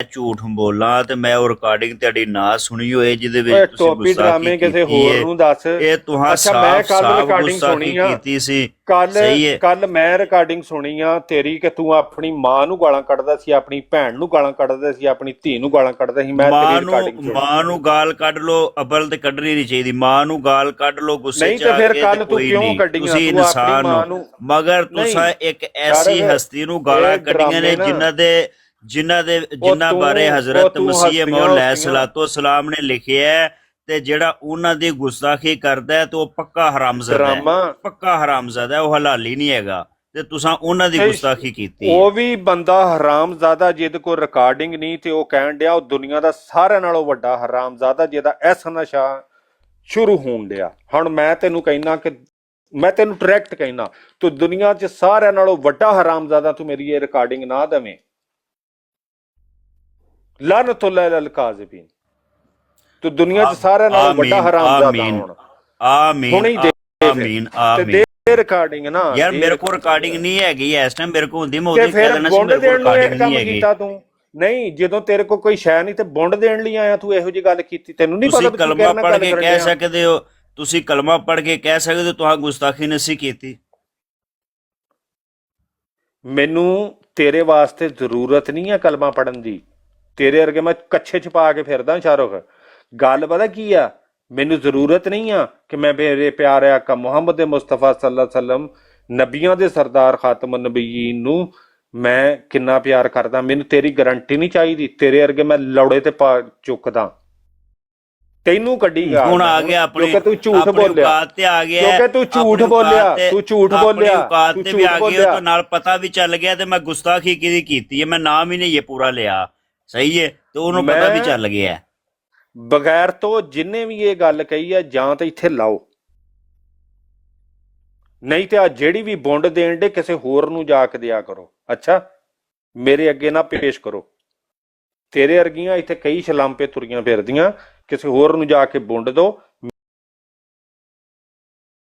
ਝੂਠ ਬੋਲਾਂ ਤੇ ਮੈਂ ਉਹ ਰਿਕਾਰਡਿੰਗ ਤੁਹਾਡੀ ਨਾ ਸੁਣੀ ਹੋਏ ਜਿਹਦੇ ਓਏ ਵਿੱਚ ਤੁਸੀਂ ਟੋਪੀ ਡਰਾਮੇ ਗੁਸਤਾਖੀ ਕਿਸੇ ਕੀਤੀ ਹੋਰ ਹੈ। ਨੂੰ ਦੱਸ। ਇਹ ਤੁਹਾਂ ਅੱਛਾ ਮੈਂ ਕੱਲ ਸਾਫ਼ ਰਿਕਾਰਡਿੰਗ ਸੁਣੀ ਗੁਸਤਾਖੀ ਆ, ਕੀਤੀ ਸੀ। ਕੱਲ ਸਹੀ ਹੈ। ਕੱਲ ਮੈਂ ਰਿਕਾਰਡਿੰਗ ਸੁਣੀ ਆ ਤੇਰੀ ਕਿ ਤੂੰ ਆਪਣੀ ਮਾਂ ਨੂੰ ਗਾਲਾਂ ਕੱਢਦਾ ਸੀ, ਆਪਣੀ ਭੈਣ ਨੂੰ ਗਾਲਾਂ ਕੱਢਦਾ ਸੀ, ਆਪਣੀ ਧੀ ਨੂੰ ਗਾਲਾਂ ਕੱਢਦਾ ਸੀ। ਮੈਂ ਤੇਰੀ ਰਿਕਾਰਡਿੰਗ ਸੁਣੀ। ਮਾਂ ਨੂੰ ਗਾਲ ਕੱਢ ਲੋ, ਅਬਲ ਤੇ ਕੱਢਣੀ ਨਹੀਂ ਚਾਹੀਦੀ। ਮਾਂ ਨੂੰ ਗਾਲ ਕੱਢ ਲੋ ਗੁੱਸੇ ਨਹੀਂ ਚ ਤੇ ਆ ਫਿਰ ਕੇ, ਤੇ ਕੱਲ ਤੂੰ ਕੋਈ ਕਿਉਂ ਨਹੀਂ, ਕੱਢੀਆਂ? ਤੁਸੀਂ ਤੂੰ ਆਪਣੀ ਇਨਸਾਨ ਮਾਂ ਹੋ। ਨੂੰ ਮਗਰ ਨਹੀਂ ਤੁਸੀਂ ਇੱਕ ਐਸੀ ਸ਼ਾਰਕ, ਹਸਤੀ ਨੂੰ ਗਾਲਾਂ ਇਹ ਕੱਢੀਆਂ ਨੇ ਡਰਾਮੇ ਨਾ ਜਿਨ੍ਹਾਂ ਬਾਰੇ ਹਜ਼ਰਤ ਤੂੰ ਮਸੀਹ ਹਸਤੀਆਂ ਮੌਲਾ ਹੁਸਤੀਆਂ ਸਲਾਤੋ ਸਲਾਮ ਨੇ ਲਿਖਿਆ ਹੈ, ਤੇ ਜਿਹੜਾ ਉਹਨਾਂ ਦੀ ਗੁਸਤਾਖੀ ਕਰਦਾ ਹੈ ਤੇ ਉਹ ਪੱਕਾ ਹਰਾਮਜ਼ਾਦਾ ਹੈ, ਡਰਾਮਾ। ਪੱਕਾ ਹਰਾਮਜ਼ਾਦਾ ਹੈ, ਉਹ ਹਲਾਲੀ ਨਹੀਂ ਹੈਗਾ। ਤੇ ਤੁਸੀਂ ਉਹਨਾਂ ਦੀ ਗੁਸਤਾਖੀ ਕੀਤੀ ਹੈ। ਉਹ ਵੀ ਬੰਦਾ ਹਰਾਮਜ਼ਾਦਾ ਜਿਹਦੇ ਕੋਲ ਰਿਕਾਰਡਿੰਗ ਨਹੀਂ, ਤੇ ਉਹ ਕਹਿਣ ਡਿਆ ਉਹ ਦੁਨੀਆ ਦਾ ਸਾਰਿਆਂ ਨਾਲੋਂ ਵੱਡਾ ਹਰਾਮਜ਼ਾਦਾ ਜਿਹਦਾ ਐਸਾ ਨਸ਼ਾ ਸ਼ੁਰੂ ਹੋਣ ਡਿਆ। ਹੁਣ ਮੈਂ ਤੈਨੂੰ ਕਹਿਣਾ ਕਿ ਮੈਂ ਤੈਨੂੰ ਡਾਇਰੈਕਟ ਕਹਿਣਾ, ਤੂੰ ਦੁਨੀਆ 'ਚ ਸਾਰਿਆਂ ਨਾਲੋਂ ਵੱਡਾ ਹਰਾਮਜ਼ਾਦਾ ਤੂੰ ਮੇਰੀ ਇਹ ਰਿਕਾਰਡਿੰਗ ਨਾ ਦੇਵੇਂ। ਲਾਨਤੁੱਲਾਹ ਅਲਲ ਕਾਜ਼ਿਬੀਨ। ਤੂੰ ਦੁਨੀਆ 'ਚ ਸਾਰਿਆਂ ਨਾਲੋਂ ਵੱਡਾ ਹਰਾਮਜ਼ਾਦਾ ਹੁਣ। ਆਮੀਨ ਹੁਣੇ ਦੇ ਆਮੀਨ ਤੇ ਆਮੀਨ। ਦੇ ਰਿਕਾਰਡਿੰਗ ਨਾ ਯਾਰ ਮੇਰੇ ਕੋਲ ਰਿਕਾਰਡਿੰਗ ਨਹੀਂ ਹੈਗੀ ਇਸ ਟਾਈਮ, ਮੇਰੇ ਕੋਲ ਹੁੰਦੀ ਮੈਂ ਤੇ ਉਹਦੀ ਕਹਿ ਫਿਰ ਦੇਣਾ ਸੀ ਬੁੰਡ ਮੇਰੇ ਕੋਲ ਦੇਣ ਨੂੰ ਇਹ ਰਿਕਾਰਡਿੰਗ ਕੰਮ ਨਹੀਂ ਹੈਗੀ। ਕੀਤਾ ਤੂੰ। ਨਹੀਂ ਜਦੋਂ ਤੇਰੇ ਕੋਲ ਕੋਈ ਸ਼ੈ ਨਹੀਂ ਤੇ ਬੁੰਡ ਦੇਣ ਲਈ ਆਇਆ ਤੂੰ ਇਹੋ ਜੀ ਗੱਲ ਕੀਤੀ। ਤੈਨੂੰ ਨਹੀਂ ਪਤਾ ਤੁਸੀਂ ਤੂੰ ਕਲਮਾ ਕਿਹਨਾਂ ਪੜ੍ਹ ਗੱਲ ਕੇ ਕਰਨ ਕਹਿ ਡਿਆ। ਸਕਦੇ ਹੋ, ਤੁਸੀਂ ਕਲਮਾ ਪੜ੍ਹ ਕੇ ਕਹਿ ਸਕਦੇ ਹੋ ਤੁਹਾਂ ਗੁਸਤਾਖੀ ਨਹੀਂ ਕੀਤੀ। ਮੈਨੂੰ ਤੇਰੇ ਵਾਸਤੇ ਜ਼ਰੂਰਤ ਨਹੀਂ ਹੈ ਕਲਮਾ ਪੜਨ ਦੀ। ਤੇਰੇ ਵਰਗੇ ਮੈਂ ਕੱਛੇ ਚ ਪਾ ਕੇ ਫਿਰਦਾ ਸ਼ਾਹਰੁਖ। ਗੱਲ ਪਤਾ ਕੀ ਆ, ਮੈਨੂੰ ਜ਼ਰੂਰਤ ਨਹੀਂ ਆ ਕਿ ਮੈਂ ਮੇਰੇ ਪਿਆਰੇ ਆਕਾ ਮੁਹੰਮਦ ਮੁਸਤਫਾ ਸੱਲੱਲਾਹੁ ਅਲੈਹਿ ਵਸੱਲਮ ਨਬੀਆਂ ਦੇ ਸਰਦਾਰ ਖਾਤਮ ਨਬੀਨ ਨੂੰ ਮੈਂ ਕਿੰਨਾ ਪਿਆਰ ਕਰਦਾ। ਮੈਨੂੰ ਤੇਰੀ ਗਰੰਟੀ ਨਹੀਂ ਚਾਹੀਦੀ। ਤੇਰੇ ਵਰਗੇ ਮੈਂ ਲੌੜੇ ਤੇ ਪਾ ਚੁੱਕਦਾ। ਤੈਨੂੰ ਕੱਢੀ ਗਾ ਹੁਣ ਆ ਗਿਆ ਆਪਣੀ, ਕਿਉਂਕਿ ਤੂੰ ਝੂਠ ਬੋਲਿਆ, ਔਕਾਤ ਤੇ ਆ ਗਿਆ। ਕਿਉਂਕਿ ਤੂੰ ਝੂਠ ਬੋਲਿਆ, ਤੂੰ ਝੂਠ ਬੋਲਿਆ, ਔਕਾਤ ਤੂੰ ਤੇ ਵੀ ਝੂਠ ਆ ਗਿਆ ਬੋਲਿਆ। ਤੇ ਨਾਲ ਪਤਾ ਵੀ ਚੱਲ ਗਿਆ ਤੇ ਮੈਂ ਗੁਸਤਾਖੀ ਕਿਹਦੀ ਕੀਤੀ ਹੈ। ਮੈਂ ਨਾਮ ਹੀ ਨਹੀਂ ਇਹ ਪੂਰਾ ਲਿਆ, ਸਹੀ ਹੈ, ਤੇ ਉਹਨੂੰ ਪਤਾ ਵੀ ਚੱਲ ਗਿਆ। ਬਗੈਰ ਤੋਂ ਜਿੰਨੇ ਵੀ ਇਹ ਗੱਲ ਕਹੀ ਆ ਜਾਂ ਤਾਂ ਇੱਥੇ ਲਾਓ, ਨਹੀਂ ਤੇ ਆ ਜਿਹੜੀ ਵੀ ਬੁੰਡ ਦੇਣ ਦੇ ਕਿਸੇ ਹੋਰ ਨੂੰ ਜਾ ਕੇ ਦਿਆ ਕਰੋ। ਅੱਛਾ ਮੇਰੇ ਅੱਗੇ ਨਾ ਪੇਸ਼ ਕਰੋ। ਤੇਰੇ ਵਰਗੀਆਂ ਇੱਥੇ ਕਈ ਛਲਾਂਪੇ ਤੁਰੀਆਂ ਫਿਰਦੀਆਂ, ਕਿਸੇ ਹੋਰ ਨੂੰ ਜਾ ਕੇ ਬੁੰਡ ਦੋ,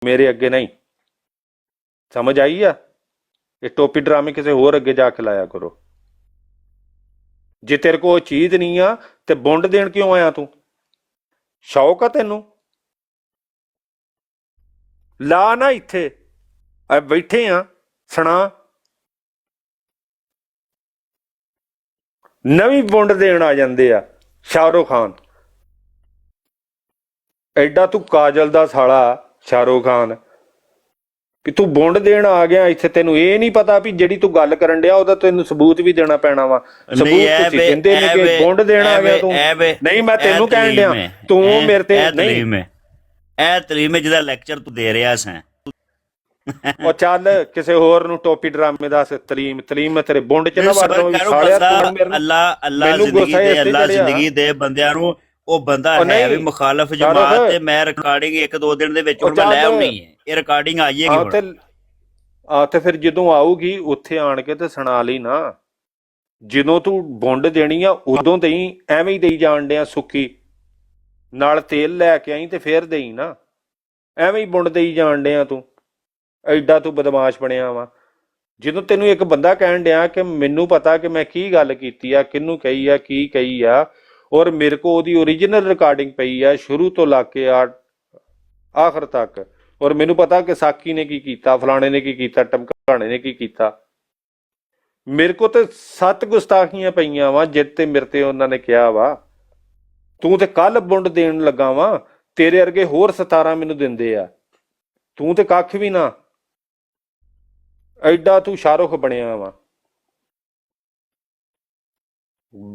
ਮੇਰੇ ਅੱਗੇ ਨਹੀਂ। ਸਮਝ ਆਈ ਆ? ਇਹ ਟੋਪੀ ਡਰਾਮੇ ਕਿਸੇ ਹੋਰ ਅੱਗੇ ਜਾ ਕੇ ਲਾਇਆ ਕਰੋ। ਜੇ ਤੇਰੇ ਕੋਲ ਚੀਜ਼ ਨਹੀਂ ਆ ਤੇ ਬੁੰਡ ਦੇਣ ਕਿਉਂ ਆਇਆ ਤੂੰ? ਸ਼ੌਕ ਆ ਤੈਨੂੰ? ਲਾ ਨਾ ਇੱਥੇ ਬੈਠੇ ਆ ਸੁਣਾ। ਨਵੀਂ ਬੁੰਡ ਦੇਣ ਆ ਜਾਂਦੇ ਆ ਸ਼ਾਹਰੁਖ ਖਾਨ। ਐਡਾ ਤੂੰ ਕਾਜਲ ਦਾ ਸਾਲਾ ਸ਼ਾਹਰੁਖ ਖਾਨ ਕਿ ਤੂੰ ਬੁੰਡ ਦੇਣ ਆ ਗਿਆ ਇੱਥੇ। ਤੈਨੂੰ ਇਹ ਨਹੀਂ ਪਤਾ ਵੀ ਜਿਹੜੀ ਤੂੰ ਗੱਲ ਕਰਨ ਡਿਆ ਉਹਦਾ ਤੈਨੂੰ ਸਬੂਤ ਵੀ ਦੇਣਾ ਪੈਣਾ ਵਾ। ਸਬੂਤ ਤੁਸੀਂ ਦਿੰਦੇ ਨਹੀਂ ਕਿ ਬੁੰਡ ਦੇਣ ਆ ਗਿਆ ਤੂੰ। ਨਹੀਂ ਮੈਂ ਤੈਨੂੰ ਕਹਿਣ ਡਿਆ, ਤੂੰ ਮੇਰੇ ਤੇ ਨਹੀਂ। ਇਹ ਤਲੀਮ ਜਿਹਦਾ ਲੈਕਚਰ ਤੂੰ ਦੇ ਰਿਹਾ ਸੈਂ। ਉਹ ਚੱਲ ਕਿਸੇ ਹੋਰ ਨੂੰ ਟੋਪੀ ਡਰਾਮੇ ਦੱਸ। ਤਲੀਮ ਮੈਂ ਤੇਰੇ ਬੁੰਡ ਚ ਨਾ ਵੜਨਾ ਸਾਲਿਆ। ਅੱਲਾ ਜ਼ਿੰਦਗੀ ਦੇ ਬੰਦਿਆਂ ਨੂੰ, ਉਹ ਬੰਦਾ ਹੈ ਵੀ ਮੁਖਾਲਫ ਜਮਾਤ, ਤੇ ਮੈਂ ਰਿਕਾਰਡਿੰਗ 1-2 ਦਿਨ ਦੇ ਵਿੱਚ ਹੁਣ ਮੈਂ ਲੈ ਆਉਣੀ ਹੈ। ਇਹ ਰਿਕਾਰਡਿੰਗ ਆਈਏਗੀ ਹੁਣ। ਤੇ ਫਿਰ ਜਦੋਂ ਆਊਗੀ ਉੱਥੇ ਆਣ ਕੇ ਤੇ ਸੁਣਾ ਲਈ ਨਾ। ਜਦੋਂ ਤੂੰ ਬੁੰਡ ਦੇਣੀ ਆ ਉਦੋਂ ਦੇਈ, ਐਵੇਂ ਹੀ ਦੇਈ ਜਾਣ ਡਿਆ ਸੁੱਕੀ। ਨਾਲ ਤੇਲ ਲੈ ਕੇ ਆਈ ਤੇ ਫੇਰ ਦੇਈ ਨਾ। ਐਵੇਂ ਹੀ ਬੁੰਡ ਦੇਈ ਜਾਣ ਡਿਆ ਤੂੰ। ਐਡਾ ਤੂੰ ਬਦਮਾਸ਼ ਬਣਿਆ ਵਾ। ਜਦੋਂ ਤੈਨੂੰ ਇੱਕ ਬੰਦਾ ਕਹਿਣ ਡਿਆ ਕਿ ਮੈਨੂੰ ਪਤਾ ਕਿ ਮੈਂ ਕੀ ਗੱਲ ਕੀਤੀ ਆ, ਕਿਹਨੂੰ ਕਹੀ ਆ, ਕੀ ਕਹੀ ਆ, ਔਰ ਮੇਰੇ ਕੋਲ ਉਹਦੀ ਓਰੀਜਨਲ ਰਿਕਾਰਡਿੰਗ ਪਈ ਆ ਸ਼ੁਰੂ ਤੋਂ ਲਾ ਕੇ ਆਖਰ ਤੱਕ। ਔਰ ਮੈਨੂੰ ਪਤਾ ਕਿ ਸਾਕੀ ਨੇ ਕੀ ਕੀਤਾ, ਫਲਾਣੇ ਨੇ ਕੀ ਕੀਤਾ, ਟਮਕਾਣੇ ਨੇ ਕੀ ਕੀਤਾ। ਮੇਰੇ ਕੋਲ ਤੇ 7 ਗੁਸਤਾਖੀਆਂ ਪਈਆਂ ਵਾ ਜਿੱਤੇ ਮੇਰੇ ਤੇ ਉਹਨਾਂ ਨੇ ਕਿਹਾ ਵਾ। ਤੂੰ ਤੇ ਕੱਲ ਬੁੰਡ ਦੇਣ ਲੱਗਾ ਵਾ। ਤੇਰੇ ਵਰਗੇ ਹੋਰ 17 ਮੈਨੂੰ ਦਿੰਦੇ ਆ। ਤੂੰ ਤੇ ਕੱਖ ਵੀ ਨਾ। ਐਡਾ ਤੂੰ ਸ਼ਾਹਰੁਖ ਬਣਿਆ ਵਾ।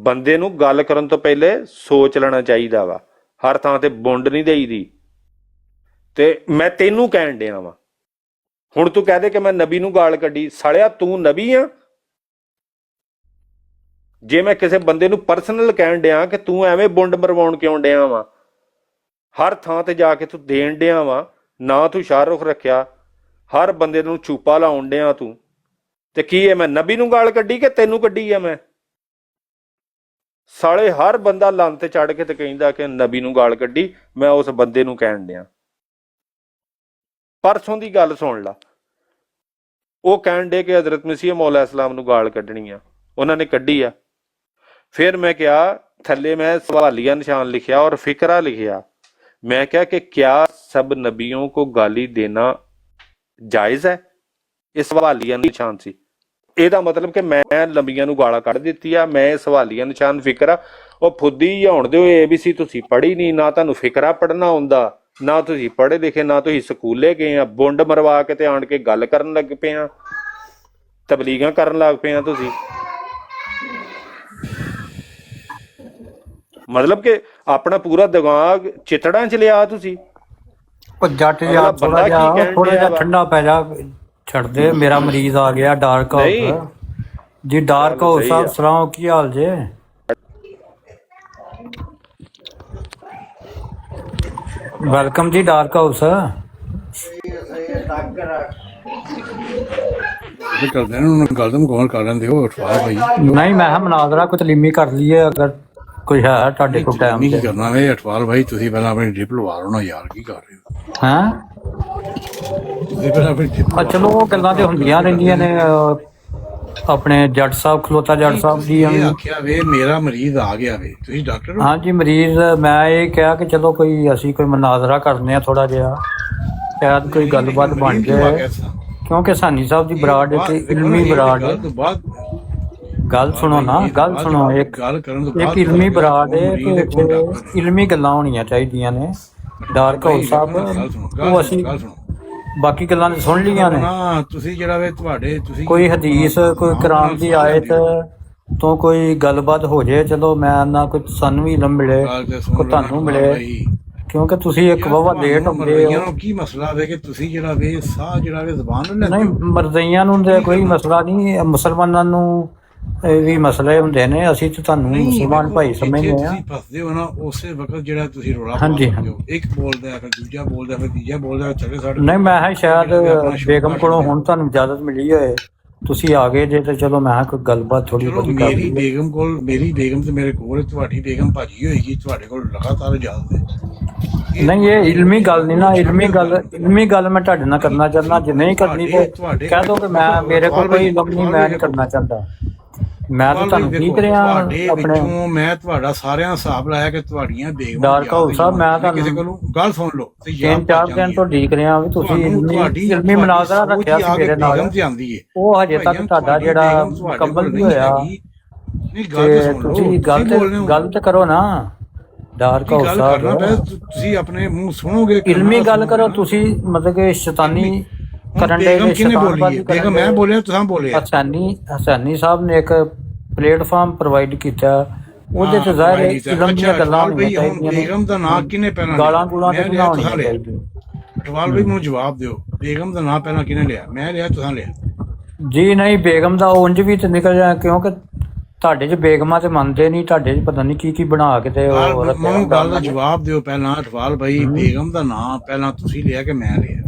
ਬੰਦੇ ਨੂੰ ਗੱਲ ਕਰਨ ਤੋਂ ਪਹਿਲੇ ਸੋਚ ਲੈਣਾ ਚਾਹੀਦਾ ਵਾ। ਹਰ ਥਾਂ ਤੇ ਬੁੰਡ ਨਹੀਂ ਦੇਈਦੀ। ਤੇ ਮੈਂ ਤੈਨੂੰ ਕਹਿਣ ਡਿਆ ਵਾ। ਹੁਣ ਤੂੰ ਕਹਿ ਦੇ ਕਿ ਮੈਂ ਨਬੀ ਨੂੰ ਗਾਲ ਕੱਢੀ। ਸਾਲਿਆ ਤੂੰ ਨਬੀ ਆ? ਜੇ ਮੈਂ ਕਿਸੇ ਬੰਦੇ ਨੂੰ ਪਰਸਨਲ ਕਹਿਣ ਡਿਆ ਕਿ ਤੂੰ ਐਵੇਂ ਬੁੰਡ ਮਰਵਾਉਣ ਕਿਉਂ ਡਿਆ ਵਾ, ਹਰ ਥਾਂ ਤੇ ਜਾ ਕੇ ਤੂੰ ਦੇਣ ਡਿਆ ਵਾ ਨਾ। ਤੂੰ ਸ਼ਾਹਰੁਖ ਰੱਖਿਆ, ਹਰ ਬੰਦੇ ਨੂੰ ਛੂਪਾ ਲਾਉਣ ਡਿਆ ਤੂੰ। ਤੇ ਕੀ ਹੈ, ਮੈਂ ਨਬੀ ਨੂੰ ਗਾਲ ਕੱਢੀ ਕਿ ਤੈਨੂੰ ਕੱਢੀ ਆ ਮੈਂ? ਸਾਲੇ ਹਰ ਬੰਦਾ ਲੰਨ ਤੇ ਚੜ ਕੇ ਤੇ ਕਹਿੰਦਾ ਕਿ ਨਬੀ ਨੂੰ ਗਾਲ ਕੱਢੀ। ਮੈਂ ਉਸ ਬੰਦੇ ਨੂੰ ਕਹਿਣ ਡਿਆ। ਪਰਸੋਂ ਦੀ ਗੱਲ ਸੁਣ ਲਾ। ਉਹ ਕਹਿਣ ਡੇ ਕਿ ਹਜ਼ਰਤ ਮਸੀਹ ਮੌਲਾ ਇਸਲਾਮ ਨੂੰ ਗਾਲ ਕੱਢਣੀ ਆ। ਉਹਨਾਂ ਨੇ ਕੱਢੀ ਆ। ਫਿਰ ਮੈਂ ਕਿਹਾ ਥੱਲੇ ਮੈਂ सवालिया निशान लिखा और फिक्रा लिखा। मैं क्या कि क्या सब नबियों को गाली देना जायज़ है? ਇਹ सवालिया निशान ਸੀ। ਇਹਦਾ ਮਤਲਬ ਕਿ ਮੈਂ ਲੰਬੀਆਂ ਨੂੰ ਗਾਲਾਂ ਕੱਢ ਦਿੱਤੀ ਆ। ਮੈਂ ਸਵਾਲੀਆ ਨਿਸ਼ਾਨ ਫਿਕਰਾ ਉਹ ਫੁੱਦੀ ਹੋਣ ਦਿਓ। ABC ਤੁਸੀਂ ਪੜ੍ਹੀ ਨਹੀਂ, ਨਾ ਤੁਹਾਨੂੰ ਫਿਕਰਾ ਪੜ੍ਹਨਾ ਆਉਂਦਾ, ਨਾ ਤੁਸੀਂ ਪੜ੍ਹੇ ਲਿਖੇ, ਨਾ ਤੁਸੀਂ ਸਕੂਲੇ ਗਏ ਆ। ਬੁੰਡ ਮਰਵਾ ਕੇ ਤੇ ਆਣ ਕੇ ਗੱਲ ਕਰਨ ਲੱਗ ਪਏ ਆ, ਤਬਲੀਗਾਂ ਕਰਨ ਲੱਗ ਪਏ ਆ ਤੁਸੀਂ। ਮਤਲਬ ਕਿ ਆਪਣਾ ਪੂਰਾ ਦਿਮਾਗ ਚਿਤੜਾਂ 'ਚ ਲਿਆ ਤੁਸੀਂ। ਉਹ ਜੱਟ ਯਾਰ ਥੋੜਾ ਜਿਹਾ ਠੰਡਾ ਪੈ ਜਾ, ਛੱਡ ਦੇ। ਮੇਰਾ ਮਰੀਜ਼ ਆ ਗਿਆ ਡਾਰਕ ਹਾਊਸ ਜੀ। ਡਾਰਕ ਹਾਊਸ ਸਾਹਿਬ ਸੁਣਾਓ, ਕੀ ਹਾਲ ਜੇ? ਵੈਲਕਮ ਜੀ ਡਾਰਕ ਹਾਊਸ। ਨਹੀਂ ਮੈਂ ਮਨਾਜ਼ਰਾ ਕੋਈ ਤਲੀਮੀ ਕਰ ਲਈਏ, ਅਗਰ ਕੋਈ ਹੈ ਤੁਹਾਡੇ ਕੋਲ ਟਾਈਮ ਕੀ ਕਰਨਾ ਵੇ ਅਟਵਾਲ ਭਾਈ? ਤੁਸੀਂ ਪਹਿਲਾਂ ਆਪਣੀ ਡ੍ਰਿਪ ਲਵਾ ਲਓ ਨਾ ਯਾਰ, ਕੀ ਕਰ ਰਹੇ ਹੋ? ਹੈਂ? ਤੁਸੀਂ ਪਹਿਲਾਂ ਆਪਣੀ ਡ੍ਰਿਪ ਚਲੋ ਉਹ ਗੱਲਾਂ ਤੇ ਹੁੰਦੀਆਂ ਰਹਿੰਦੀਆਂ ਨੇ। ਆਪਣੇ ਜੱਟ ਸਾਹਿਬ ਖਲੋਤਾ, ਜੱਟ ਸਾਹਿਬ ਜੀ ਆਖਿਆ ਵੇ ਮੇਰਾ ਮਰੀਜ਼ ਆ ਗਿਆ ਵੇ, ਤੁਸੀਂ ਡਾਕਟਰ ਹੋ? ਹਾਂਜੀ ਮਰੀਜ਼। ਮੈਂ ਇਹ ਕਿਹਾ ਕਿ ਚਲੋ ਕੋਈ ਅਸੀਂ ਕੋਈ ਮਨਾਜ਼ਰਾ ਕਰਨੇ ਆ ਥੋੜਾ ਜਿਹਾ, ਸ਼ਾਇਦ ਕੋਈ ਗੱਲਬਾਤ ਬਣ ਜਾਏ, ਕਿਉਂਕਿ ਸਾਨੀ ਸਾਹਿਬ ਦੀ ਬਰਾੜ ਤੇ ਇਲਮੀ ਬਰਾੜ। ਗੱਲ ਸੁਣੋ ਨਾ, ਗੱਲ ਸੁਣੋ। ਇੱਕ ਇਲਮੀ ਬਰਾੜ ਹੈ ਤੇ ਇਲਮੀ ਗੱਲਾਂ ਹੋਣੀਆਂ ਚਾਹੀਦੀਆਂ ਨੇ। ਡਾਰਕ ਹਾਊਸ ਸਾਹਿਬ ਉਹ ਅਸੀਂ ਬਾਕੀ ਗੱਲਾਂ ਤੇ ਸੁਣ ਲਈਆਂ ਨੇ। ਤੁਸੀਂ ਜਿਹੜਾ ਵੇ ਤੁਹਾਡੇ ਤੁਸੀਂ ਕੋਈ ਹਦੀਸ, ਕੋਈ ਕੁਰਾਨ ਦੀ ਆਇਤ ਤੋਂ ਕੋਈ ਗੱਲਬਾਤ ਹੋ ਜਾਏ, ਚਲੋ ਮੈਂ ਨਾ ਕੋਈ ਸਾਨੂੰ ਵੀ ਇਲਮ ਮਿਲੇ, ਕੋਈ ਤੁਹਾਨੂੰ ਮਿਲੇ, ਕਿਉਂਕਿ ਤੁਸੀਂ ਇੱਕ ਵਾਵਾ ਲੇਟ ਹੁੰਦੇ ਹੋ। ਕੀ ਮਸਲਾ ਵੇ ਕਿ ਤੁਸੀਂ ਜਿਹੜਾ ਵੇ ਸਾਹ ਜਿਹੜਾ ਵੇ ਜ਼ਬਾਨ ਨੂੰ ਲੈਂਦੇ? ਨਹੀਂ ਮਰਜ਼ਈਆਂ ਨੂੰ ਤੇ ਕੋਈ ਮਸਲਾ ਨਹੀਂ, ਮੁਸਲਮਾਨਾਂ ਨੂੰ ਵੀ ਮਸਲੇ ਹੁੰਦੇ ਨੇ। ਅਸੀਂ ਤਾਂ ਤੁਹਾਨੂੰ ਮੁਸਲਮਾਨ ਭਾਈ ਸਮਝਦੇ ਆ। ਤੁਸੀਂ ਫਸਦੇ ਹੋ ਨਾ ਉਸੇ ਵਕਤ ਜਿਹੜਾ ਤੁਸੀਂ ਰੋਲਾ ਹਾਂਜੀ ਪਾਉਂਦੇ ਹੋ, ਇੱਕ ਬੋਲਦਾ ਫਿਰ ਦੂਜਾ ਬੋਲਦਾ ਫਿਰ ਤੀਜਾ ਬੋਲਦਾ, ਚਲੇ ਸਾਡੇ। ਨਹੀਂ ਮੈਂ ਸ਼ਾਇਦ ਬੇਗਮ ਕੋਲੋਂ ਹੁਣ ਤੁਹਾਨੂੰ ਇਜਾਜ਼ਤ ਮਿਲੀ ਹੋਏ, ਤੁਸੀਂ ਆ ਗਏ ਜੇ, ਤੇ ਚਲੋ ਮੈਂ ਕੋਈ ਗੱਲਬਾਤ ਥੋੜੀ ਬਹੁਤੀ ਕਰ ਲਈ। ਮੇਰੀ ਬੇਗਮ ਕੋਲ, ਮੇਰੀ ਬੇਗਮ ਤੇ ਮੇਰੇ ਕੋਲ, ਤੁਹਾਡੀ ਬੇਗਮ ਭਾਜੀ ਹੋਏਗੀ, ਤੁਹਾਡੇ ਕੋਲ ਲਗਾਤਾਰ ਇਜਾਜ਼ਤ ਹੈ। ਨਹੀਂ ਇਹ ਇਲਮੀ ਗੱਲ ਨਹੀਂ ਨਾ, ਇਲਮੀ ਗੱਲ ਮੈਂ ਤੁਹਾਡੇ ਨਾਲ ਕਰਨਾ ਚਾਹੁੰਦਾ। ਜੇ ਨਹੀਂ ਕਰਨੀ ਤੇ ਕਹਿ ਦੋ ਕਿ ਮੈਂ ਮੇਰੇ ਕੋਲ ਕੋਈ ਇਲਮ ਨਹੀਂ, ਮੈਂ ਨਹੀਂ ਕਰਨਾ ਚਾਹੁੰਦਾ। ਮੈਂ ਤਾਂ ਤੁਹਾਨੂੰ ਠੀਕ ਰਿਹਾ ਆਪਣੇ। ਮੈਂ ਤੁਹਾਡਾ ਸਾਰਿਆਂ ਹਿਸਾਬ ਲਾਇਆ ਕਿ ਤੁਹਾਡੀਆਂ ਬੇਗਮਾਂ ਡਾਰਕ ਹਾਊਸ ਸਾਹਿਬ ਮੈਂ ਤੁਹਾਨੂੰ ਕਿਸੇ ਕੋਲੋਂ ਗੱਲ ਸੁਣ ਲਓ ਤੇ 3-4 ਦਿਨ ਤੋਂ ਠੀਕ ਰਿਹਾ ਵੀ ਤੁਸੀਂ ਇਲਮੀ ਮਨਾਜ਼ਰਾ ਰੱਖਿਆ ਸੀ ਮੇਰੇ ਨਾਲ, ਉਹ ਹਜੇ ਤੱਕ ਤੁਹਾਡਾ ਜਿਹੜਾ ਮੁਕੰਮਲ ਨਹੀਂ ਹੋਇਆ। ਤੇ ਤੁਸੀਂ ਗੱਲ ਤੇ ਕਰੋ ਨਾ। ਡਾਰਕ ਹਾਊਸ ਸਾਹਿਬ ਤੁਸੀਂ ਆਪਣੇ ਮੂੰਹ ਸੁਣੋਗੇ, ਇਲਮੀ ਗੱਲ ਕਰੋ। ਤੁਸੀਂ ਮਤਲਬ ਕਿ ਸ਼ੈਤਾਨੀ ਕਰਨ ਦੇ ਬੇਗਮ ਮੈਂ ਬੋਲਿਆ, ਤੁਸੀਂ ਬੋਲੇ। ਹਸਾਨੀ ਸਾਹਿਬ ਨੇ ਇੱਕ ਪਲੇਟਫਾਰਮ ਪ੍ਰੋਵਾਈਡ ਕੀਤਾ, ਉਹਦੇ ਤੇ ਜ਼ਾਹਿਰ ਹੈ ਇਲਮ ਦੀਆਂ ਗੱਲਾਂ ਹੋਣੀਆਂ ਚਾਹੀਦੀਆਂ। ਬੇਗਮ ਦਾ ਨਾਂ ਕਿਹਨੇ ਪਹਿਲਾਂ ਗਾਲਾਂ ਗੂਲਾਂ ਤੇ ਨਾ ਹੋਣੀਆਂ ਚਾਹੀਦੀਆਂ। ਅਟਵਾਲ ਭਾਈ ਮੈਨੂੰ ਜਵਾਬ ਦਿਓ, ਬੇਗਮ ਦਾ ਨਾਂ ਪਹਿਲਾਂ ਕਿਹਨੇ ਲਿਆ? ਮੈਂ ਲਿਆ, ਤੁਸੀਂ ਲਿਆ? ਜੀ ਨਹੀਂ, ਬੇਗਮ ਦਾ ਉਂਝ ਵੀ ਤੇ ਨਿਕਲ ਜਾਏ, ਕਿਉਂਕਿ ਤੁਹਾਡੇ ਚ ਬੇਗਮਾਂ ਤੇ ਮੰਨਦੇ ਨਹੀਂ, ਤੁਹਾਡੇ ਚ ਪਤਾ ਨਹੀਂ ਕੀ ਕੀ ਬਣਾ ਕੇ ਤੇ ਮੈਨੂੰ ਗੱਲ ਦਾ ਜਵਾਬ ਦਿਓ ਪਹਿਲਾਂ ਅਟਵਾਲ ਭਾਈ। ਬੇਗਮ ਦਾ ਨਾਂ ਪਹਿਲਾਂ ਤੁਸੀਂ ਲਿਆ ਕਿ ਮੈਂ ਲਿਆ?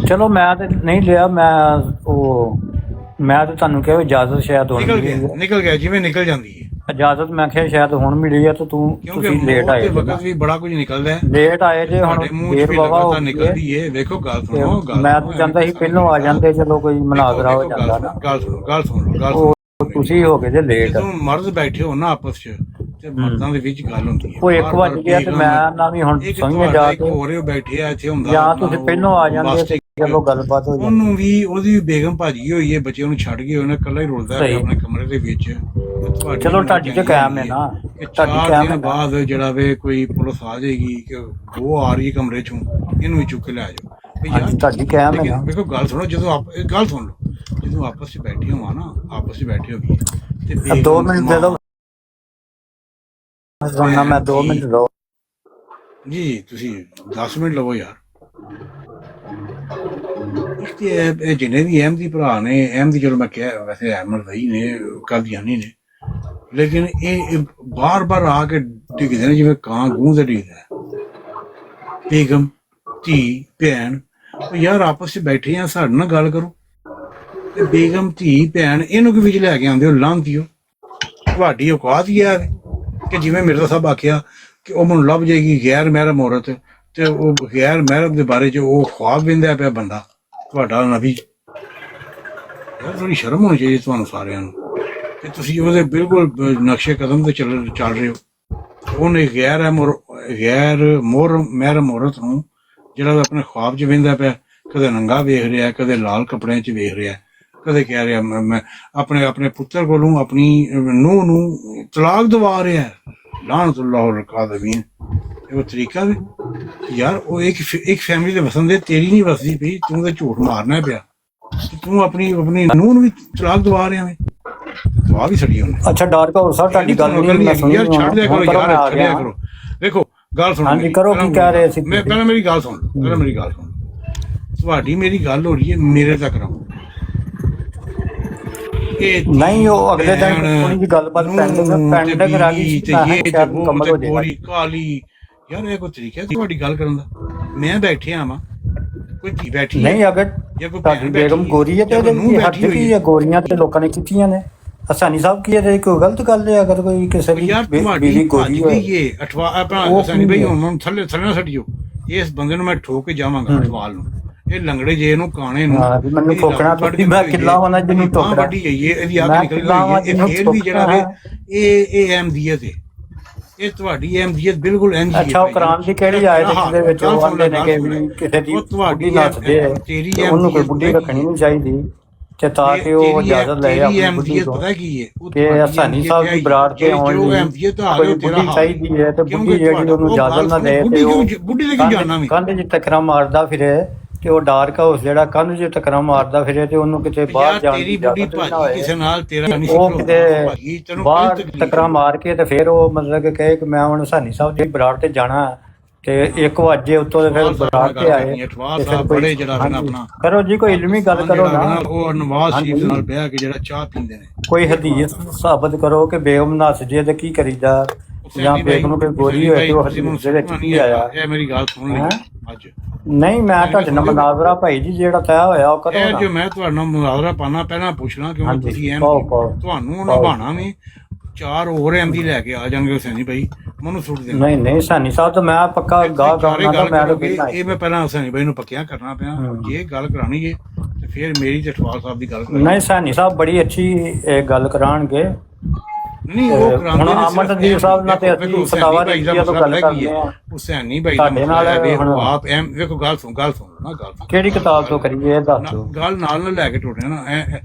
ਚਲੋ ਮੈਂ ਤੇ ਨਹੀਂ ਲਿਆ, ਮੈਂ ਤੇ ਤੁਹਾਨੂੰ ਕਿਹਾ ਇਜਾਜ਼ਤ ਸ਼ਾਇਦ ਹੁਣ ਨਿਕਲ ਗਿਆ ਜਿਵੇਂ ਨਿਕਲ ਜਾਂਦੀ ਹੈ ਇਜਾਜ਼ਤ। ਮੈਂ ਕਿਹਾ ਸ਼ਾਇਦ ਹੁਣ ਮਿਲੀ ਆ ਤੇ ਤੁਸੀਂ ਲੇਟ ਆਏ। ਵਕਤ ਵੀ ਬੜਾ ਕੁਝ ਨਿਕਲਦਾ ਹੈ, ਲੇਟ ਆਏ ਜੇ ਹੁਣ ਦੇਰ ਬਾਬਾ ਨਿਕਲਦੀ ਹੈ। ਵੇਖੋ ਗੱਲ ਸੁਣੋ, ਮੈਂ ਤਾਂ ਚਾਹੁੰਦਾ ਸੀ ਪਹਿਲੋਂ ਆ ਜਾਂਦੇ, ਚਲੋ ਕੋਈ ਮੁਨਾਜ਼ਰਾ ਹੋ ਜਾਂਦਾ ਨਾ। ਗੱਲ ਸੁਣੋ। ਤੁਸੀਂ ਹੋ ਗਏ ਜੇ ਲੇਟ। ਜਦੋਂ ਮਰਦ ਬੈਠੇ ਹੋ ਨਾ ਆਪਸ ਚ, ਤੇ ਮਰਦਾਂ ਦੇ ਵਿੱਚ ਗੱਲ ਹੁੰਦੀ ਹੈ। ਉਹ 1 ਵਜ ਗਿਆ ਤੇ ਮੈਂ ਨਾ ਵੀ ਹੁਣ ਸਮਝ ਜਾ ਕੇ ਹੋ ਰਹੇ ਹੋ ਬੈਠੇ ਆ ਇੱਥੇ ਹੁੰਦਾ, ਜਾਂ ਤੁਸੀਂ ਪਹਿਲੋਂ ਆ ਜਾਂਦੇ, ਚਲੋ ਗੱਲਬਾਤ ਹੋ ਜਾਂਦੀ। ਉਹਨੂੰ ਵੀ ਉਹਦੀ ਬੇਗਮ ਭਾਜੀ ਹੋਈ ਹੈ, ਬੱਚੇ ਉਹਨੂੰ ਛੱਡ ਗਏ, ਉਹਨੇ ਇਕੱਲਾ ਹੀ ਰੁਲਦਾ ਹੈ ਆਪਣੇ ਕਮਰੇ ਦੇ ਵਿੱਚ। ਚਲੋ ਤੁਹਾਡੀ ਤੇ ਕਾਇਮ ਹੈ ਨਾ, ਤੁਹਾਡੀ ਕਾਇਮ ਹੈ। ਬਾਅਦ ਜਿਹੜਾ ਵੇ ਕੋਈ ਪੁਲਿਸ ਆ ਜਾਏਗੀ ਕਿ ਉਹ ਆ ਰਹੀ ਕਮਰੇ ਚੋਂ, ਇਹਨੂੰ ਵੀ ਚੁੱਕ ਕੇ ਲੈ ਜਾਓ। ਤੁਹਾਡੀ ਕਾਇਮ ਹੈ ਨਾ। ਵੇਖੋ ਗੱਲ ਸੁਣੋ, ਜਦੋਂ ਗੱਲ ਸੁਣ ਲਓ, ਜਦੋਂ ਆਪਸ ਚ ਬੈਠੇ ਹੋ ਨਾ, ਆਪਸ ਚ ਬੈਠੇ ਹੋ ਤੇ 2 ਮਿੰਟ ਦੇ ਦਿਓ ਮੈਂ 2 ਮਿੰਟ ਲਓ ਜੀ। ਤੁਸੀਂ 10 ਮਿੰਟ ਲਵੋ ਯਾਰ। ਇਹ ਜਿੰਨੇ ਵੀ ਅਹਿਮਦੀ ਭਰਾ ਨੇ, ਅਹਿਮਦੀ ਚਲੋ ਮੈਂ ਕਿਹਾ ਵੈਸੇ ਅਹਿਮਦ ਵਹੀ ਨੇ, ਕਾਦੀਆਨੀ ਨੇ, ਲੇਕਿਨ ਇਹ ਬਾਰ-ਬਾਰ ਆ ਕੇ ਡਿੱਗਦੇ ਨੇ ਜਿਵੇਂ ਕਾਂ ਗੂੰ ਤੇ ਡਿੱਗਦਾ। ਬੇਗਮ, ਧੀ, ਭੈਣ, ਯਾਰ ਆਪਸ ਚ ਬੈਠੇ ਆ, ਸਾਡੇ ਨਾਲ ਗੱਲ ਕਰੋ। ਤੇ ਬੇਗਮ, ਧੀ, ਭੈਣ, ਇਹਨੂੰ ਕਿ ਵਿੱਚ ਲੈ ਕੇ ਆਉਂਦੇ ਹੋ? ਲਾਂਘਿਓ, ਤੁਹਾਡੀ ਔਕਾਤ ਹੀ ਹੈ ਕਿ ਜਿਵੇਂ ਮਿਰਜ਼ਾ ਸਾਹਿਬ ਆਖਿਆ ਕਿ ਉਹ ਮੈਨੂੰ ਲੱਭ ਜਾਏਗੀ ਗੈਰ ਮਹਿਰਮ ਔਰਤ, ਤੇ ਉਹ ਗੈਰ ਮਹਿਰਮ ਦੇ ਬਾਰੇ ਚ ਉਹ ਖੁਆਬ ਵਿੰਦਾ ਪਿਆ ਬੰਦਾ ਤੁਹਾਡਾ ਨਬੀ। ਯਾਰ ਥੋੜੀ ਸ਼ਰਮ ਹੋਣੀ ਚਾਹੀਦੀ ਤੁਹਾਨੂੰ ਸਾਰਿਆਂ ਨੂੰ ਕਿ ਤੁਸੀਂ ਉਹਦੇ ਬਿਲਕੁਲ ਨਕਸ਼ੇ ਕਦਮ ਤੇ ਚੱਲ ਰਹੇ ਹੋ। ਉਹਨੇ ਗੈਰ ਮਹਿਰਮ ਔਰਤ ਨੂੰ ਜਿਹੜਾ ਉਹ ਆਪਣੇ ਖ਼ੁਆਬ 'ਚ ਵੇਂਦਾ ਪਿਆ, ਕਦੇ ਨੰਗਾ ਵੇਖ ਰਿਹਾ, ਕਦੇ ਲਾਲ ਕੱਪੜਿਆਂ 'ਚ ਵੇਖ ਰਿਹਾ, ਕਦੇ ਕਹਿ ਰਿਹਾ ਮੈਂ ਆਪਣੇ ਪੁੱਤਰ ਕੋਲੋਂ ਆਪਣੀ ਨੂੰਹ ਨੂੰ ਤਲਾਕ ਦਵਾ ਰਿਹਾ। ਲਾਨਤੁੱਲਾਹ ਅਲ-ਕਾਜ਼ਿਬੀਨ। ਇਹ ਉਹ ਤਰੀਕਾ ਵੀ ਯਾਰ, ਉਹ ਇੱਕ ਫੈਮਿਲੀ ਦੇ ਵਸਣ ਦੇ, ਤੇਰੀ ਨਹੀਂ ਵਸਦੀ ਪਈ, ਤੂੰ ਤਾਂ ਝੂਠ ਮਾਰਨਾ ਪਿਆ, ਤੂੰ ਆਪਣੀ ਨੂੰਹ ਨੂੰ ਵੀ ਤਲਾਕ ਦਵਾ ਰਿਹਾ ਵੇ। ਦਵਾ ਵੀ ਛੱਡੀ ਉਹਨੇ। ਅੱਛਾ ਡਾਰਕ ਹਾਊਸ ਸਾਹਿਬ, ਤੁਹਾਡੀ ਗੱਲ ਨਹੀਂ ਯਾਰ, ਛੱਡ ਦਿਆ ਕਰੋ ਯਾਰ, ਛੱਡਿਆ ਕਰੋ। ਵੇਖੋ ਗੱਲ ਸੁਣੋ, ਹਾਂਜੀ ਕਰੋ, ਕੀ ਕਹਿ ਰਹੇ ਸੀ? ਮੈਂ ਪਹਿਲਾਂ ਮੇਰੀ ਗੱਲ ਸੁਣ ਲਓ, ਤੁਹਾਡੀ ਮੇਰੀ ਗੱਲ ਹੋ ਰਹੀ ਹੈ, ਮੇਰੇ ਤੱਕ ਰਹੋ। ਨਹੀਂ, ਉਹ ਅਗਲੇ ਦਿਨ ਥੋੜੀ ਜਿਹੀ ਗੱਲਬਾਤ ਪੈਂਡਿੰਗ ਰਹਿ ਗਈ ਸੀ, ਸ਼ਾਇਦ ਮੁਕੰਮਲ ਹੋ ਜਾਏਗੀ। ਕਾਲੀ ਯਾਰ, ਇਹ ਕੋਈ ਤਰੀਕਾ ਤੁਹਾਡੀ ਗੱਲ ਕਰਨ ਦਾ? ਮੈਂ ਬੈਠਿਆ ਵਾਂ, ਕੋਈ ਧੀ ਬੈਠੀ ਨਹੀਂ, ਅਗਰ ਤੁਹਾਡੀ ਬੇਗਮ ਗੋਰੀ ਹੈ ਤੇ ਉਹਦੇ ਵਿੱਚ ਹੱਥ ਕੀ ਹੈ? ਗੋਰੀਆਂ ਤੇ ਲੋਕਾਂ ਨੇ ਕੀਤੀਆਂ ਨੇ। ਹਸਾਨੀ ਸਾਹਿਬ ਕੀ ਹੈ, ਕੋਈ ਗਲਤ ਗੱਲ ਹੈ? ਅਗਰ ਕੋਈ ਕਿਸੇ ਦੀ ਬੀਵੀ ਗੋਰੀ ਹੋਏ, ਆਪਣਾ ਹਸਾਨੀ ਭਾਈ ਹੁਣ ਥੱਲੇ ਨਾ ਛੱਡਿਓ, ਇਸ ਬੰਦੇ ਨੂੰ ਮੈਂ ਠੋਕ ਕੇ ਜਾਵਾਂਗਾ ਅਠਵਾਲ ਨੂੰ। ਇਹ ਲੰਗੜੇ ਜੇ ਇਹਨੂੰ ਕਾਣੇ ਨੂੰ ਮੈਨੂੰ ਠੋਕਣਾ ਪੜਦੀ, ਮੈਂ ਕਿੱਲਾ ਹੋਣਾ ਜਿਹਨੂੰ ਠੋਕਣਾ ਵੱਡੀ ਜਾਈਏ, ਇਹਦੀ ਅੱਗ ਨਿਕਲ ਗਈ। ਇਹ ਫੇਰ ਵੀ ਜਿਹੜਾ ਵੇ ਇਹ ਅਹਿਮਦੀਅਤ ਹੈ, ਇਹ ਤੁਹਾਡੀ ਅਹਿਮਦੀਅਤ ਬਿਲਕੁਲ ਇੰਝ ਹੀ ਹੈ। ਅੱਛਾ, ਉਹ ਕੁਰਾਨ ਦੀ ਕਿਹੜੀ ਆਇਤ ਜਿਹਦੇ ਵਿੱਚ ਉਹ ਆਂਦੇ ਨੇ ਕਿ ਕਿਸੇ ਦੀ ਬੁੱਢੀ ਨੱਚਦੇ ਹੈ, ਉਹਨੂੰ ਕੋਈ ਬੁੱਢੀ ਰੱਖਣੀ ਨਹੀਂ ਚਾਹੀਦੀ, ਤੇ ਤਾਂ ਕਿ ਉਹ ਇਜਾਜ਼ਤ ਲੈ ਆਪਣੀ ਬੁੱਢੀ ਤੋਂ। ਪਤਾ ਕੀ ਹੈ ਕਿ ਹਸਾਨੀ ਸਾਹਿਬ ਦੀ ਬਰਾੜ ਤੇ ਆਉਣ ਲਈ ਕੋਈ ਬੁੱਢੀ ਚਾਹੀਦੀ ਹੈ, ਤੇ ਬੁੱਢੀ ਜਿਹੜੀ ਉਹਨੂੰ ਇਜਾਜ਼ਤ ਨਾ ਦੇ ਤੇ ਉਹ ਬੁੱਢੀ ਦੇ ਕੀ ਜਾਣਾ ਵੀ ਕੰਧ 'ਚ ਟੱਕਰਾਂ ਮਾਰਦਾ ਫਿਰੇ, ਤੇ ਉਹ ਡਾਰਕ ਹਾਊਸ ਜਿਹੜਾ ਕੰਧ 'ਚ ਟੱਕਰਾਂ ਮਾਰਦਾ ਫਿਰੇ, ਤੇ ਉਹਨੂੰ ਕਿਤੇ ਬਾਹਰ ਜਾਣ ਦੀ ਇਜਾਜ਼ਤ ਨਾ ਹੋਏ। ਕਿਸੇ ਨਾਲ ਤੇਰਾ ਨਹੀਂ, ਉਹ ਕਿਤੇ ਬਾਹਰ ਟੱਕਰਾਂ ਮਾਰ ਕੇ ਤੇ ਫਿਰ ਉਹ ਮਤਲਬ ਕਿ ਕਹੇ ਕਿ ਮੈਂ ਹੁਣ ਹਸਾਨੀ ਸਾਹਿਬ ਦੀ ਬਰਾੜ ਤੇ ਜਾਣਾ, ਤੇ 1 ਵਜੇ ਉੱਤੋਂ ਦੇ ਫਿਰ ਬਰਾੜ ਤੇ ਆਏ। ਬੜੇ ਜਿਹੜਾ ਆਪਣਾ ਕਰੋ ਜੀ, ਕੋਈ ਇਲਮੀ ਗੱਲ ਕਰੋ ਨਾ। ਉਹ ਨਵਾਜ਼ ਸ਼ਰੀਫ ਨਾਲ ਬਹਿ ਕੇ ਜਿਹੜਾ ਚਾਹ ਪੀਂਦੇ ਨੇ, ਕੋਈ ਹਦੀਸ ਸਾਬਤ ਕਰੋ ਕਿ ਬੇਗਮ ਨੱਸ ਜੇ ਤੇ ਕੀ ਕਰੀਦਾ, ਜਾਂ ਬੇਗਮ ਨੂੰ ਕੋਈ ਗੋਰੀ ਹੋਏ ਤੇ ਉਹ ਹਦੀਸ ਦੇ ਵਿੱਚ ਕੀ ਆਇਆ। ਇਹ ਮੇਰੀ ਗੱਲ ਸੁਣ ਲਈ ਅੱਜ। ਨਹੀਂ, ਮੈਂ ਤੁਹਾਡੇ ਨਾਲ ਮਨਾਜ਼ਰਾ ਭਾਈ ਜੀ ਜਿਹੜਾ ਤੈਅ ਹੋਇਆ ਉਹ ਕਰੋ ਨਾ। ਜੋ ਮੈਂ ਤੁਹਾਡੇ ਨਾਲ ਮੁਨਾਜ਼ਰਾ ਪਾਣਾ, ਪਹਿਲਾਂ ਪੁੱਛਣਾ ਕਿਉਂ ਤੁਸੀਂ ਐਮ ਤੁਹਾਨੂੰ ਨਿਭਾਣਾ ਵੀ 4 ਹੋਰ ਐਮਦੀ ਲੈ ਕੇ ਆ ਜਾਣਗੇ ਹੁਸੈਨੀ ਭਾਈ, ਮੈਨੂੰ ਸੁੱਟ ਦੇਣਾ। ਨਹੀਂ ਹੁਸੈਨੀ ਸਾਹਿਬ ਤਾਂ ਮੈਂ ਪੱਕਾ ਗਾਹ ਗਾਉਣਾ ਤਾਂ ਮੈਂ ਤਾਂ ਕਹਿਣਾ ਇਹ ਮੈਂ ਪਹਿਲਾਂ ਹੁਸੈਨੀ ਭਾਈ ਨੂੰ ਪੱਕਿਆ ਕਰਨਾ ਪਿਆ, ਜੇ ਗੱਲ ਕਰਾਣੀ ਹੈ ਤੇ ਫਿਰ ਮੇਰੀ ਤੇ ਅਠਵਾਲ ਸਾਹਿਬ ਦੀ ਗੱਲ ਨਹੀਂ, ਹੁਸੈਨੀ ਸਾਹਿਬ ਬੜੀ ਅੱਛੀ ਗੱਲ ਕਰਾਣਗੇ। ਨਹੀਂ, ਉਹ ਕਰਾਉਂਦੇ ਨੇ। ਅਮਰਦੀਪ ਸਾਹਿਬ ਨਾਲ ਤੇ ਅਸੀਂ ਫਤਾਵਾ ਰੰਗੀਆ ਤੋਂ ਗੱਲ ਕਰਦੇ ਆ। ਹੁਸੈਨੀ ਭਾਈ ਤੁਹਾਡੇ ਨਾਲ ਆਪ ਐਮ ਵੇਖੋ, ਗੱਲ ਸੁਣ ਨਾ, ਗੱਲ ਕਿਹੜੀ ਕਿਤਾਬ ਤੋਂ ਕਰੀਏ ਇਹ ਦੱਸ ਦਿਓ। ਗੱਲ ਨਾਲ ਲੈ ਕੇ ਟੁੱਟਿਆ ਨਾ।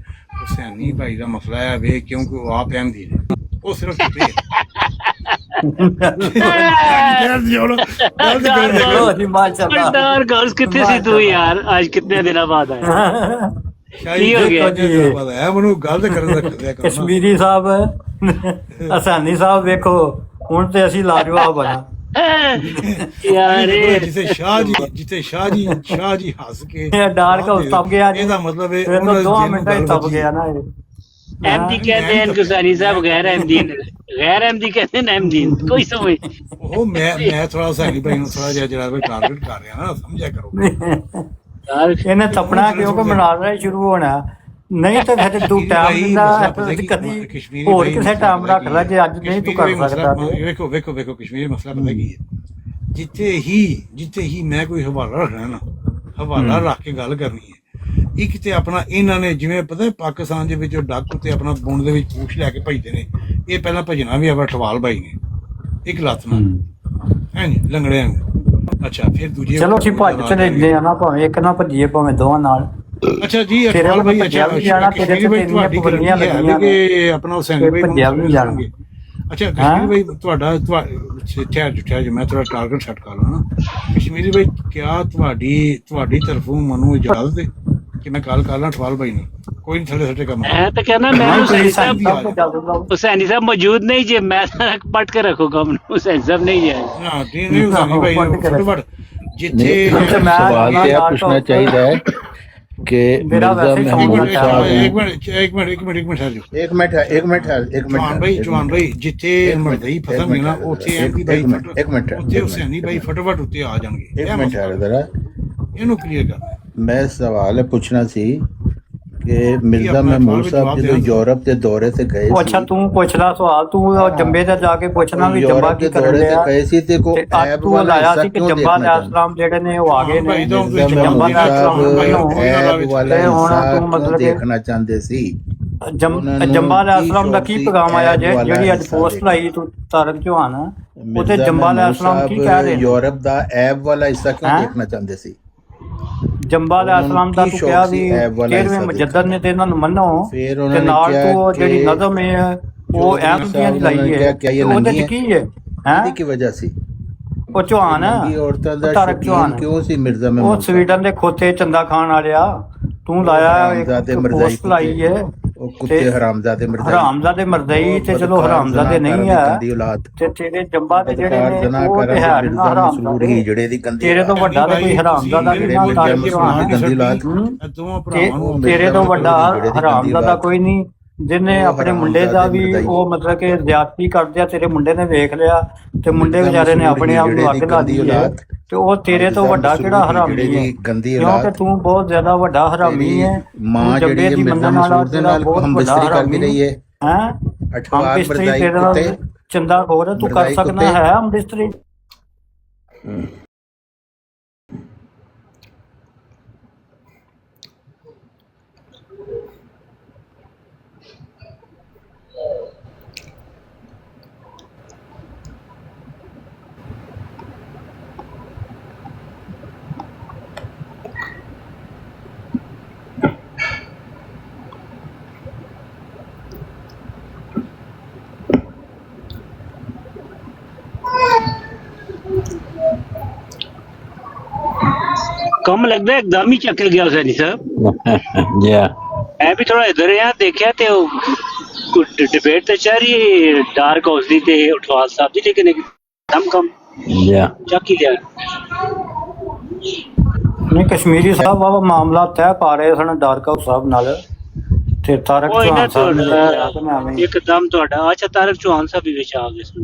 ਹੁਸੈਨੀ ਭਾਈ ਦਾ ਮਸਲਾ ਹੈ ਵੇ, ਕਿਉਂਕਿ ਉਹ ਆਪ ਅਹਿਮਦੀ ਨੇ, ਉਹ ਸਿਰਫ कितने सी तू यार आज कितने दिनों बाद आया ਕੀ ਹੋ ਗਿਆ ਪਤਾ ਮੈਨੂੰ ਗੱਲ ਕਰਨ ਦਾ। ਕਸ਼ਮੀਰੀ ਸਾਹਿਬ, ਹਸਾਨੀ ਸਾਹਿਬ ਵੇਖੋ ਹੁਣ ਤੇ ਅਸੀਂ ਲਾਜਵਾਬ ਬਣਾ ਯਾਰ ਜਿੱਥੇ ਸ਼ਾਹ ਜੀ ਹੱਸ ਕੇ ਡਾਰਕ ਹਾਊਸ ਤਪ ਗਿਆ ਜੀ। ਇਹਦਾ ਮਤਲਬ ਹੈ ਉਹਨਾਂ 2 ਮਿੰਟਾਂ ਹੀ ਤਪ ਗਿਆ ਨਾ ਇਹ। एमडी कहते हैं हुसैनी साहब गैर एमडी कहते हैं एमडी, कोई समझ। ਉਹ ਮੈਂ ਥੋੜਾ ਹੁਸੈਨੀ ਭਾਈ ਨੂੰ ਥੋੜਾ ਜਿਹਾ ਜਿਹੜਾ ਟਾਰਗੇਟ ਕਰ ਰਿਹਾ ਨਾ, ਸਮਝਿਆ ਕਰੋ। ਇਹਨੇ ਤਪਣਾ ਕਿਉਂਕਿ ਮਨਾਜ਼ਰਾ ਹੀ ਸ਼ੁਰੂ ਹੋਣਾ, ਨਹੀਂ ਤਾਂ ਫਿਰ ਤੂੰ ਟਾਈਮ ਦਿੰਦਾ ਕਦੀ ਹੋਰ ਕਿਸੇ ਟਾਈਮ ਰੱਖ ਲੈ ਜੇ ਅੱਜ ਨਹੀਂ ਤੂੰ ਕਰ ਸਕਦਾ। ਵੇਖੋ ਕਸ਼ਮੀਰੀ ਮਸਲਾ ਪਤਾ ਕੀ ਹੈ, ਜਿੱਥੇ ਹੀ ਮੈਂ ਕੋਈ ਹਵਾਲਾ ਰੱਖਣਾ ਨਾ, ਹਵਾਲਾ ਰੱਖ ਕੇ ਗੱਲ ਕਰਨੀ ਹੈ। ਇੱਕ ਤੇ ਆਪਣਾ ਇਹਨਾਂ ਨੇ ਜਿਵੇਂ ਪਤਾ ਪਾਕਿਸਤਾਨ ਦੇ ਵਿੱਚ ਡਾਕੂ ਤੇ ਆਪਣਾ ਬੁੰਡ ਦੇ ਵਿੱਚ ਪੂਛ ਲੈ ਕੇ ਭਜਦੇ ਨੇ, ਇਹ ਪਹਿਲਾਂ ਭਜਣਾ ਵੀ ਆ ਅਠਵਾਲ ਬਾਈ ਨੇ ਇੱਕ ਲੱਤ ਨਾਲ ਹੈ ਨੀ ਲੰਗੜਿਆਂ ਨੂੰ। ਅੱਛਾ ਫਿਰ ਦੂਜੇ ਚਲੋ ਅਸੀਂ ਭੱਜ ਚ ਲੈਂਦੇ ਆ ਨਾ, ਭਾਵੇਂ ਇੱਕ ਨਾ ਭੱਜੀਏ ਭਾਵੇਂ ਦੋਵਾਂ ਨਾਲ। ਅੱਛਾ ਜੀ ਅਠਵਾਲ ਬਾਈ, ਅੱਛਾ ਕਸ਼ਮੀਰੀ ਬਾਈ ਤੁਹਾਡੀ ਗਰੰਟੀ ਹੈ ਕਿ ਆਪਣਾ ਹੁਸੈਨੀ ਬਾਈ ਨੂੰ ਜਾਣਗੇ। ਅੱਛਾ ਕਸ਼ਮੀਰੀ ਬਾਈ ਤੁਹਾਡਾ ਠਹਿਰ ਜੋ ਮੈਂ ਥੋੜਾ ਟਾਰਗੇਟ ਸੈੱਟ ਕਰ ਲਵਾਂ ਨਾ। ਕਸ਼ਮੀਰੀ ਬਾਈ ਕਿਆ ਤੁਹਾਡੀ ਤਰਫੋਂ ਮੈਨੂੰ ਇਜਾਜ਼ਤ ਹੈ ਕਿ ਮੈਂ ਗੱਲ ਕਰ ਲਾਂ ਅਠਵਾਲ ਬਾਈ ਨੂੰ? ਕੋਈ ਨਹੀਂ ਥੱਲੇ ਸੱਟੇ ਕੰਮ मैं तो कहना मैं हुसैनी साहब मौजूद नहीं जे, मैं पट के रखूंगा हुसैन साहब नहीं जाए ਨਾ ਨਹੀਂ ਹੁਸੈਨੀ ਬਾਈ ਫਟਾਫਟ ਜਿੱਥੇ सवाल क्या पूछना चाहिए है कि मिर्जा महमूद साहब ਇੱਕ ਮਿੰਟ ਠਹਿਰ ਜਾਓ। एक मिनट ਜਵਾਨ ਭਾਈ ਜਿੱਥੇ ਮਰਦਈ ਫਸਲ ਮਿਲਣਾ ਉੱਥੇ ਐਮਪੀ ਬਾਈ एक मिनट ਉੱਥੇ ਹੁਸੈਨੀ ਬਾਈ ਫਟਾਫਟ ਉੱਤੇ ਆ ਜਾਣਗੇ। एक मिनट जरा ਇਹਨੂੰ ਕਲੀਅਰ ਕਰ। मैं सवाल पूछना सी कि मिर्जा महमूद साहब जो यूरोप के दौरे से गए ਅੱਛਾ ਤੂੰ ਪੁੱਛ ਲੈ ਸਵਾਲ, ਤੂੰ ਜੰਬੇ ਤੇ ਜਾ ਕੇ ਪੁੱਛਣਾ ਵੀ ਜੰਬਾ ਕੀ ਕਰ ਰਿਹਾ गए सी ते को ਅੱਜ ऐब ਤੂੰ वाला ਲਾਇਆ हिस्सा ਸੀ कि क्यों ਜੰਬਾ देखना चाहते ਅਲੈਹਿਸਲਾਮ ਜਿਹੜੇ ਨੇ ਉਹ ਆ ਗਏ ਨੇ। मिर्जा जंबा महमूद अलैहिस्सलाम साहब ऐब वाला ਤੇ ਹੁਣ हिस्सा ਤੂੰ क्यों ਮਤਲਬ देखना चाहते सी? ਜੰਬਾ ਅਲੈਹਿਸਲਾਮ ਦਾ ਕੀ ਪੈਗਾਮ ਆਇਆ ਜਿਹੜੀ ਅੱਜ ਪੋਸਟ ਲਾਈ ਤੂੰ ਤਾਰਕ ਚੌਹਾਨ ਉਹਤੇ ਜੰਬਾ ਅਲੈਹਿਸਲਾਮ ਕੀ ਕਹਿ ਰਹੇ ਨੇ? ਯੂਰਪ ਦਾ ਐਬ ਵਾਲਾ ਹਿੱਸਾ ਕਿਉਂ ਦੇਖਣਾ ਚਾਹੁੰਦੇ ਸੀ? ਜੰਬਾ ਅਲੈਹਿਸਲਾਮ ਦਾ ਤੂੰ ਕਿਹਾ ਵੀ 13ਵੇਂ ਮੁਜੱਦਦ ਨੇ ਤੇ ਇਹਨਾਂ ਨੂੰ ਮੰਨੋ ਤੇ ਨਾਲ ਤੂੰ ਜਿਹੜੀ ਨਜ਼ਮ ਹੈ ਉਹ ਅਹਿਮਦੀਆਂ ਦੀ ਲਾਈ ਹੈ ਉਹਦੇ ਚ ਕੀ ਹੈ ਇਹਦੀ ਕੀ ਵਜ੍ਹਾ ਸੀ? ਉਹ ਚੌਹਾਨ ਔਰਤਾਂ ਦਾ ਤਾਰਕ ਚੌਹਾਨ ਕਿਉਂ ਸੀ ਮਿਰਜ਼ਾ ਉਹ ਮਹਿਮੂਦ? ਸਵੀਡਨ ਦੇ ਖੋਤੇ ਚੰਦਾ ਖਾਣ ਵਾਲਿਆ ਤੂੰ ਲਾਇਆ ਇੱਕ ਪੋਸਟ ਲਾਈ ਹੈ ਉਹ ਕੁੱਤੇ ਹਰਾਮਜ਼ਾਦੇ ਮਿਰਜ਼ਾ ਹਰਾਮਜ਼ਾਦੇ ਮਰਦਈ ਤੇ ਚਲੋ ਹਰਾਮਜ਼ਾਦੇ ਨਹੀਂ ਆ ਦੀ ਔਲਾਦ ਤੇ ਤੇਰੇ ਜੰਬਾ ਦੇ ਜਿਹੜੇ ਨੇ ਉਹ ਤੇ ਹੈ ਨਾ ਹਰਾਮਜ਼ਾਦੇ ਜਿਹੜੇ ਦੀ ਗੰਦੀ ਤੇਰੇ ਤੋਂ ਵੱਡਾ ਤਾਂ ਕੋਈ ਹਰਾਮਜ਼ਾਦਾ ਨਹੀਂ ਨਾ ਤਾਰਕ ਚੌਹਾਨ ਗੰਦੀ ਔਲਾਦ ਦੋਵਾਂ ਭਰਾਵਾਂ ਨੂੰ ਤੇਰੇ ਤੋਂ ਵੱਡਾ ਹਰਾਮਜ਼ਾਦਾ ਕੋਈ ਨਹੀਂ ਜਿਹਨੇ ਆਪਣੇ ਮੁੰਡੇ ਦਾ ਵੀ ਉਹ ਮਤਲਬ ਕਿ ਜ਼ਿਆਦਤੀ ਕਰਦੇ ਆ ਤੇਰੇ ਮੁੰਡੇ ਨੇ ਵੇਖ ਲਿਆ ਤੇ ਮੁੰਡੇ ਵਿਚਾਰੇ ਨੇ ਆਪਣੇ ਆਪ ਨੂੰ ਅੱਗ ਲਾ ਦਿੱਤੀ ਹੈ ਤੇ ਉਹ ਤੇਰੇ ਤੋਂ ਵੱਡਾ ਕਿਹੜਾ ਹਰਾਮੀ ਹੈ? ਕਿਉਂਕਿ ਤੂੰ ਬਹੁਤ ਜ਼ਿਆਦਾ ਵੱਡਾ ਹਰਾਮੀ ਹੈ। ਮਾਂ ਜਿਹੜੀ ਮਿਰਜ਼ਾ ਮਸੂਰ ਦੇ ਨਾਲ ਹਮਬਿਸਤਰੀ ਕਰਦੀ ਰਹੀ ਹੈ ਹਮਬਿਸਤਰੀ ਤੇਰੇ ਨਾਲ ਚੰਦਾ ਹੋਰ ਤੂੰ ਕਰ ਸਕਦਾ ਹੈ ਹਮਬਿਸਤਰੀ? कम लगता है एकदम ही चक गया सैनी साहब। मैं भी थोड़ा इधर यहाँ देखा ते डिबेट तो चल रही डार्क हाउस दी ते उठवाल साहब दी लेकिन एकदम कम चक ही लिया। नहीं कश्मीरी साहब बाबा मामला तय पा रहे सन डार्क हाउस साहब नाल ते तारक चौहान साहब एकदम ਤੁਹਾਡਾ अच्छा तारक चौहान साहब भी विच आ गए सुन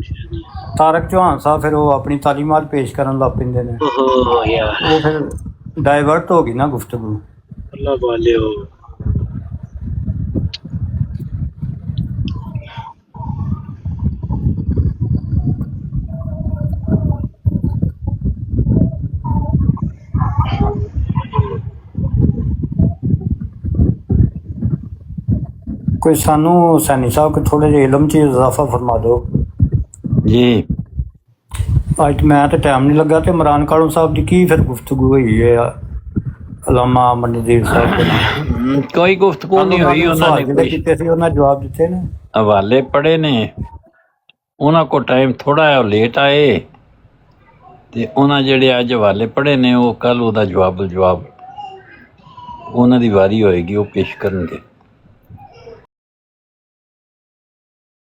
तारक चौहान साहब फिर वो अपनी तालीमात पेश करन लग पैंदे ने ओहो यार वो फिर डाइवर्ट हो गई ना गुफ्तगू। अल्लाह वाले हो कोई सानू सैनी साहब के थोड़े जे इलम च इजाफा फरमा दो जी। अज मैं तो टाइम नहीं लगा तो इमरान कालू साहब की की फिर गुफ्तगू हुई है अलामा मनजीर साहब के कोई गुफ्तगू नहीं हुई उन्होंने जवाब दिते ने हवाले पढ़े ने उन्होंने को टाइम थोड़ा है लेट आए ते उन्होंने जेड़े अज हवाले पढ़े ने वो कल ओदा जवाब उन्होंने दी वारी होएगी वो पेश करनगे।